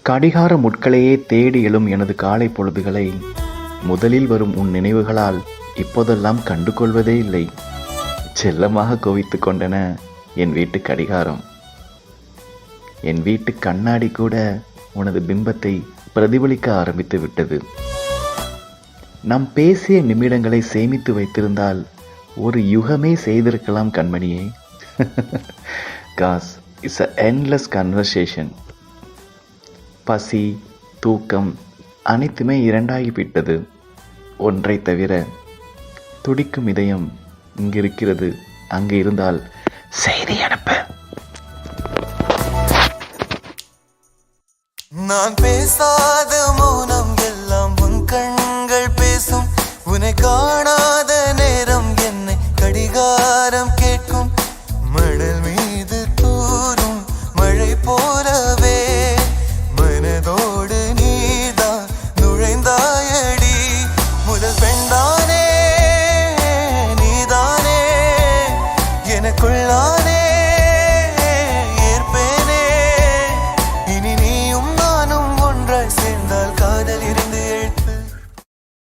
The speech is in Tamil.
கடிகார முட்களையே தேடி எழும் எனது காலை பொழுதுகளை முதலில் வரும் உன் நினைவுகளால் இப்போதெல்லாம் கண்டு கொள்வதே இல்லை. செல்லமாக கோவித்து கொண்டன என் வீட்டு கடிகாரம். என் வீட்டு கண்ணாடி கூட உனது பிம்பத்தை பிரதிபலிக்க ஆரம்பித்து விட்டது. நாம் பேசிய நிமிடங்களை சேமித்து வைத்திருந்தால் ஒரு யுகமே செய்திருக்கலாம் கண்மணியே. Cause is a endless conversation. பசி, தூக்கம் அனைத்துமே இரண்டாகிவிட்டது. ஒன்றை தவிர துடிக்கும் இதயம் இங்கிருக்கிறது. அங்கு இருந்தால் செய்தி அனுப்பு. நான் பேசாத மௌனம் எல்லாம் உன் கண்கள் பேசும். உன்னை காணாத நேரம் என்னை கடிகாரம் கேட்கும். மணல் மீது தூரும் மழை போல